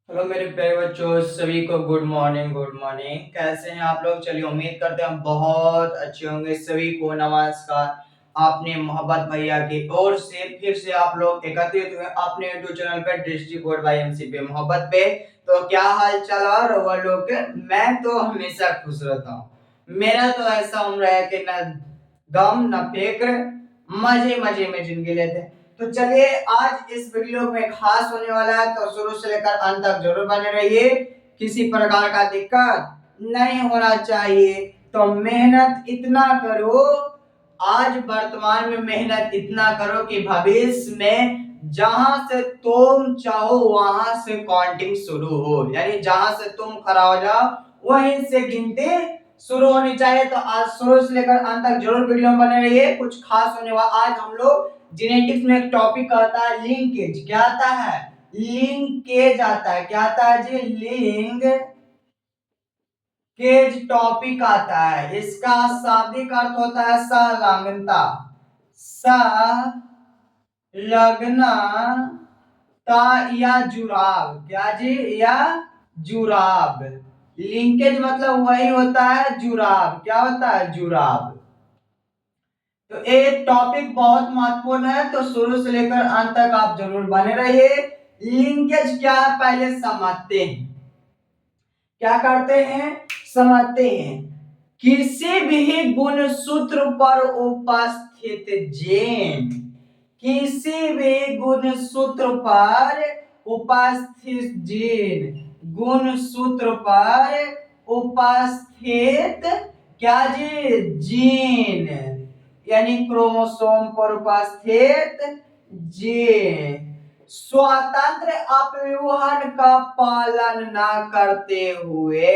Hello मेरे प्यारे बच्चों, सभी को गुड मॉर्निंग। कैसे हैं आप लोग? चलिए, उम्मीद करते हैं हम बहुत अच्छे होंगे। सभी को नमस्कार। आपने मोहब्बत भैया की ओर से फिर से आप लोग एकत्रित हुए अपने यूट्यूब चैनल पे डिस्ट्रिक्ट बोर्ड बाई एमसी पे मोहब्बत पे। तो क्या हाल चाल और वो लोग के? मैं तो हमेशा खुश रहता हूँ। मेरा तो ऐसा उम्र है कि न गम न फिक्र, मजे मजे में जिंदगी लेते हैं। तो चलिए, आज इस वीडियो में खास होने वाला है, तो शुरू से लेकर अंत तक जरूर बने रहिए। किसी प्रकार का दिक्कत नहीं होना चाहिए। तो मेहनत इतना करो, आज वर्तमान में मेहनत इतना करो कि भविष्य में जहां से तुम चाहो वहां से काउंटिंग शुरू हो, यानी जहां से तुम खड़ा हो जाओ वहीं से गिनती शुरू होनी चाहिए। तो आज शुरू से लेकर अंत तक जरूर वीडियो में बने रहिए, कुछ खास होने वाला। आज हम लोग जेनेटिक्स में एक टॉपिक आता है लिंकेज। क्या आता है? लिंकेज आता है। क्या आता है जी? लिंक केज टॉपिक आता है। इसका शाब्दिक अर्थ होता है संलग्नता। संलग्नता या जुड़ाव। क्या जी? या जुड़ाव। लिंकेज मतलब वही होता है जुड़ाव। क्या होता है? जुड़ाव। तो ये टॉपिक बहुत महत्वपूर्ण है, तो शुरू से लेकर अंत तक आप जरूर बने रहिए। लिंकेज क्या है पहले समझते हैं। क्या करते हैं? समझते हैं। किसी भी गुणसूत्र पर उपस्थित जीन, किसी भी गुणसूत्र पर उपस्थित जीन, गुणसूत्र पर उपस्थित क्या जी? जीन, यानी क्रोमोसोम पर उपस्थित जीन स्वतंत्र अपव्यूहन का पालन न करते हुए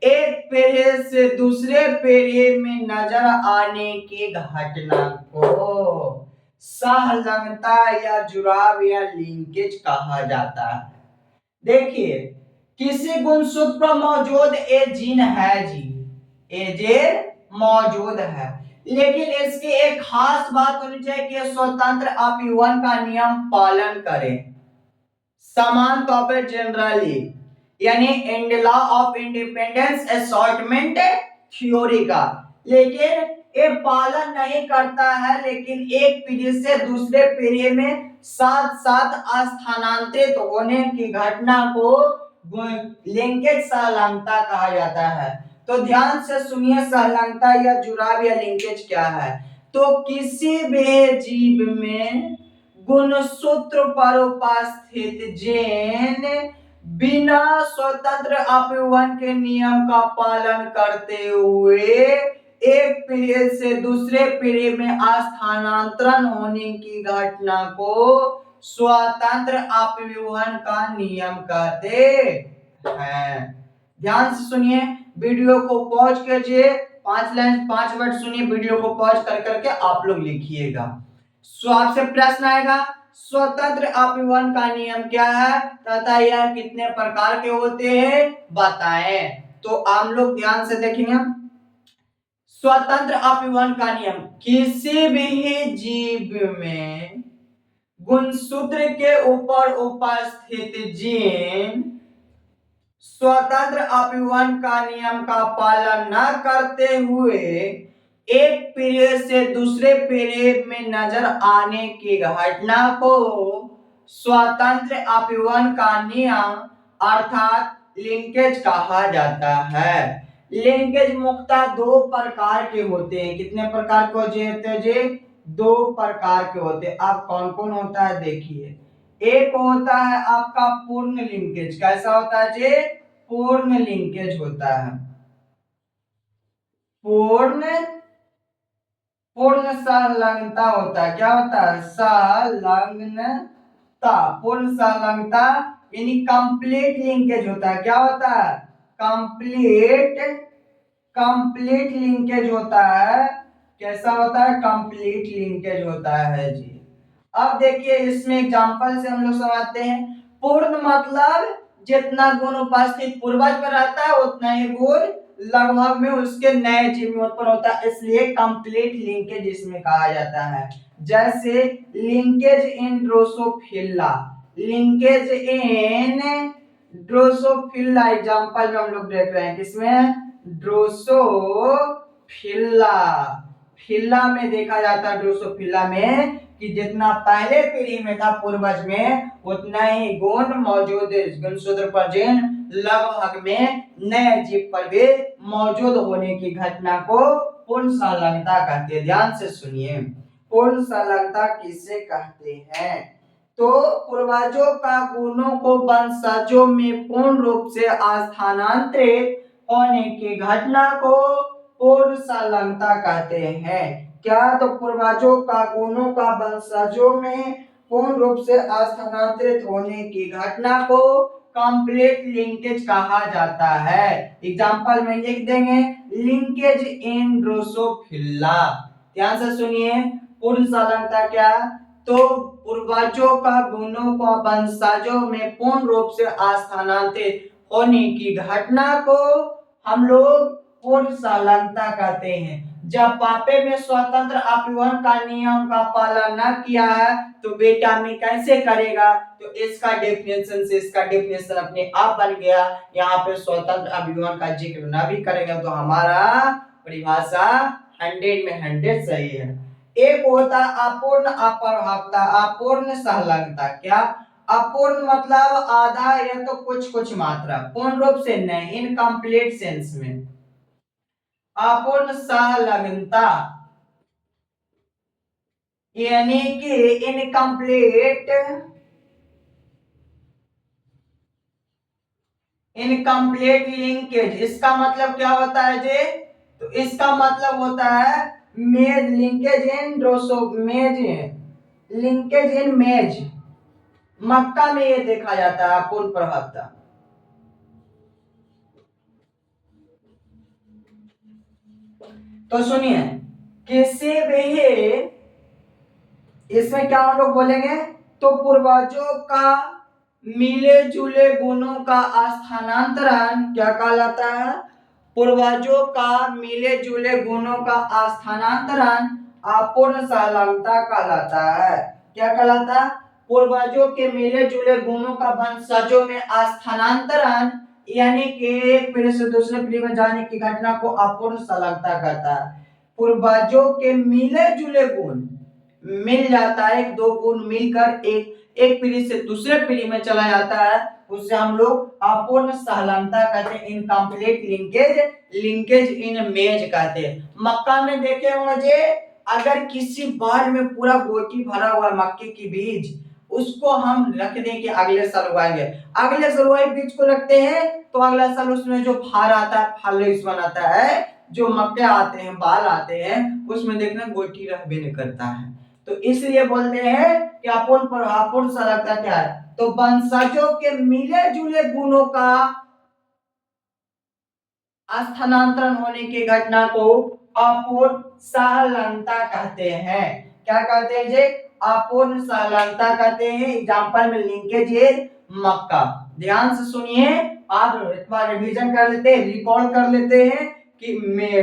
एक पीढ़ी से दूसरे पीढ़ी में नजर आने की घटना को सहलंगता या जुड़ाव या लिंकेज कहा जाता है। देखिए, किसी गुणसूत्र पर मौजूद ए जीन है जी, ए जीन मौजूद है, लेकिन इसकी एक खास बात होनी चाहिए कि स्वतंत्र अपव्यूहन का नियम पालन करें। समान तौर पर जनरली, यानी in law of independence assortment theory का, लेकिन ये पालन नहीं करता है। लेकिन एक पीढ़ी से दूसरे पीढ़ी में साथ साथ स्थानांतरित होने की घटना को लिंकेज सहलंगता कहा जाता है। तो ध्यान से सुनिए, सहलंगता या जुड़ाव या लिंकेज क्या है। तो किसी भी जीव में गुणसूत्र पर उपस्थित जीन बिना स्वतंत्र अपव्यूहन के नियम का पालन करते हुए एक पीढ़ी से दूसरे पीढ़ी में स्थानांतरण होने की घटना को स्वतंत्र अपव्यूहन का नियम कहते हैं। ध्यान से सुनिए, वीडियो को पॉज कीजिए, 5 लाइन 5 वर्ड सुनिए, वीडियो को पॉज कर करके आप लोग लिखिएगा। आपसे प्रश्न आएगा, स्वतंत्र अपव्यूहन का नियम क्या है तथा यह कितने प्रकार के होते हैं, बताएं। तो आप लोग ध्यान से देखेंगे। स्वतंत्र अपव्यूहन का नियम, किसी भी जीव में गुणसूत्र के ऊपर उपस्थित जीन स्वतंत्र अपव्यूहन का नियम का पालन न करते हुए एक पीढ़ी से दूसरे पीढ़ी में नजर आने की घटना को स्वतंत्र अपव्यूहन का नियम अर्थात लिंकेज कहा जाता है। लिंकेज मुख्यतः दो प्रकार के होते हैं। कितने प्रकार के होते हैं जी? दो प्रकार के होते हैं। अब कौन कौन होता है देखिए। एक होता है आपका पूर्ण लिंकेज। कैसा होता है जी? पूर्ण लिंकेज होता है। पूर्ण पूर्ण संलग्नता होता है। क्या होता है? संलग्नता। पूर्ण संलग्नता यानी कंप्लीट लिंकेज होता है। क्या होता है? कंप्लीट कंप्लीट लिंकेज होता है। कैसा होता है? कंप्लीट लिंकेज होता है जी। अब देखिए, इसमें एग्जांपल से हम लोग समझते हैं। पूर्ण मतलब जितना गुण उपस्थित पूर्वज में रहता है उतना ही गुण लगभग में उसके नए जीव में उत्पन्न होता है, इसलिए कंप्लीट लिंकेज इसमें कहा जाता है। जैसे लिंकेज इन ड्रोसोफिला, लिंकेज इन ड्रोसोफिला एग्जांपल में हम लोग देख रहे हैं, किसमें? ड्रोसोफिला। फिला में देखा जाता है, ड्रोसोफिला में, कि जितना पहले पीढ़ी में था पूर्वज में उतना ही गुण मौजूद है, गुणसूत्र पर जिन लगभग में नए जीव पर भी मौजूद होने की घटना को पूर्ण संलग्नता कहते हैं। ध्यान से सुनिए, पूर्ण संलग्नता किसे कहते हैं? तो पूर्वजों का गुणों को वंशजों में पूर्ण रूप से स्थानांतरित होने की घटना को पूर्ण संलग्नता कहते हैं। क्या? तो पूर्वजों का गुणों का वंशजों में पूर्ण रूप से स्थानांतरित होने की घटना को कंप्लीट लिंकेज कहा जाता है। एग्जाम्पल में लिख देंगे, लिंकेज इन ड्रोसोफिला। ध्यान से सुनिए, पूर्ण संलग्नता क्या? तो पूर्वजों का गुणों का वंशजों में पूर्ण रूप से स्थानांतरित होने की घटना को हम लोग पूर्ण संलग्नता कहते हैं। जब पापे में स्वतंत्र अपव्यवहार का नियम का पालन न किया है तो बेटा में कैसे करेगा? तो इसका डेफिनेशन से इसका डेफिनेशन अपने आप बन गया। यहाँ पे स्वतंत्र अपव्यवहार का जिक्र न भी करेगा तो हमारा परिभाषा 100 में 100 सही है। एक होता अपूर्ण अप्रभावता, अपूर्ण संलग्नता। क्या? अपूर्ण मतलब आधा या तो कुछ कुछ मात्रा, पूर्ण रूप से नहीं, इनकम्प्लीट सेंस में। अपूर्ण संलग्नता यानी कि इनकम्प्लीट, इनकम्प्लीट लिंकेज। इसका मतलब क्या होता है जी? तो इसका मतलब होता है मेज, लिंकेज इन ड्रोसो, मेज, लिंकेज इन मेज। मक्का में ये देखा जाता है अपूर्ण प्रभावता। तो सुनिए, किसी भी, इसमें क्या हम लोग बोलेंगे? तो पूर्वजों का मिले जुले गुणों का स्थानांतरण क्या कहलाता है? पूर्वजों का मिले जुले गुणों का स्थानांतरण अपूर्ण संलग्नता कहलाता है। क्या कहलाता है? पूर्वजों के मिले जुले गुणों का वंशजों में स्थानांतरण यानी कि एक पीढ़ी से दूसरे पीढ़ी में जाने की घटना को अपूर्ण संलग्नता कहता है। पूर्वजों के मिले जुले गुण, मिल जाता है, एक दो गुण मिलकर एक एक पीढ़ी से दूसरे पीढ़ी में चला जाता है, उससे हम लोग अपूर्ण संलग्नता कहते हैं, इनकम्प्लीट लिंकेज, लिंकेज इन मेज कहते हैं। मक्का में देखे होंगे, अगर किसी बार में पूरा गोटी भरा हुआ मक्के की बीज, उसको हम रख दें कि अगले साल उगाएंगे, अगले साल वही बीज को रखते हैं तो अगला साल उसमें जो फार आता है, फल आता है, जो मक्के आते हैं, बाल आते हैं, उसमें देखना गोटी रह भी नहीं करता है। तो इसलिए बोलते हैं कि अपूर्ण संलग्नता क्या है? तो वंशजों के मिले जुले गुणों का स्थानांतरण होने की घटना को अपूर्ण संलग्नता कहते हैं। क्या कहते हैं जी? अपूर्ण संलग्नता कहते हैं। एग्जांपल में लिंकेज है मक्का। ध्यान से सुनिए, आप एक बार रिवीजन कर लेते हैं, रिकॉल कर लेते हैं कि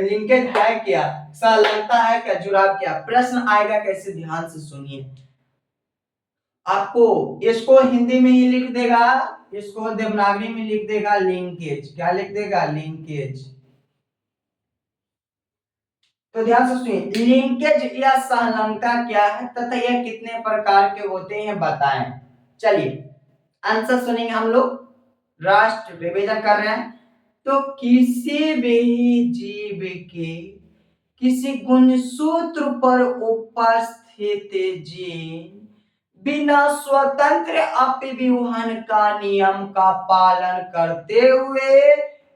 लिंकेज है क्या, संलग्नता है क्या, जुड़ाव क्या। प्रश्न आएगा कैसे, ध्यान से सुनिए। आपको इसको हिंदी में ही लिख देगा, इसको देवनागरी में लिख देगा लिंकेज। क्या लिख देगा? लिंकेज। तो ध्यान से सुनिए, लिंकेज या संलग्नता क्या है तथा यह कितने प्रकार के होते हैं बताएं। चलिए आंसर सुनेंगे हम लोग, राष्ट्र विवेचन कर रहे हैं। तो किसी भी जीव के किसी गुणसूत्र पर उपस्थित जीन बिना स्वतंत्र अपव्यूहन का नियम का पालन करते हुए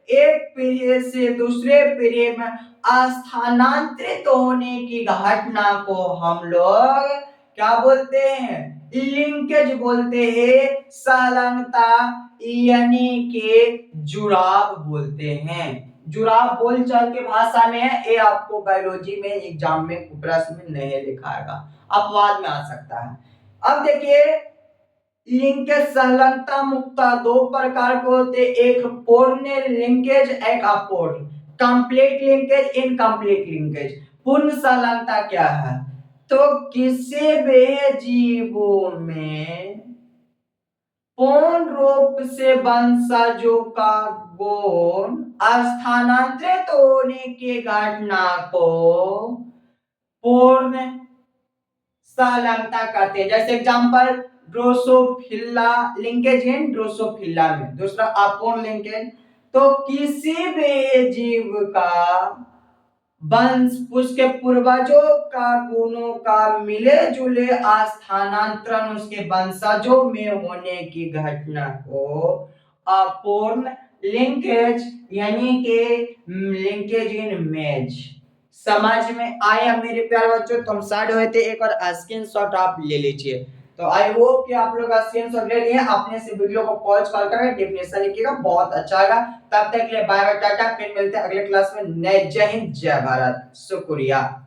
एक पीढ़ी से दूसरे पीढ़ी में स्थानांतरित होने की घटना को हम लोग क्या बोलते हैं? लिंकेज बोलते हैं, संलग्नता यानी के जुड़ाव बोलते हैं। जुड़ाव बोलचाल के भाषा में है, ये आपको बायोलॉजी में एग्जाम में प्रश्न में नहीं लिखाएगा, अपवाद में आ सकता है। अब देखिए, लिंकेज संलग्नता मुक्ता दो प्रकार के होते, एक पूर्ण लिंकेज, एक अपूर्ण। Complete linkage, incomplete linkage. पूर्ण संलग्नता क्या है? तो किसी भी जीवों में पूर्ण रूप से वंशजों का गुण स्थानांतरित होने की घटना को पूर्ण संलग्नता कहते हैं। जैसे एग्जांपल ड्रोसोफिला, लिंकेज इन ड्रोसोफिला में। दूसरा अपूर्ण लिंकेज, तो किसी भी जीव का वंश उसके पूर्वजों का गुणों का मिले जुले स्थानांतरण उसके वंशजों में होने की घटना को अपूर्ण लिंकेज यानी कि लिंकेज इन मैच। समझ में आया मेरे प्यारे बच्चों? तो हम साइड हुए थे, एक और स्क्रीनशॉट आप ले लीजिए। तो आई होप कि आप लोग स्क्रीनशॉट ले लिए, अपने से वीडियो को पॉज कर कर डेफिनेशन लिखिएगा, बहुत अच्छा होगा। तब तक के लिए बाय बाय टाटा, फिर मिलते हैं अगले क्लास में। जय हिंद, जय भारत, शुक्रिया।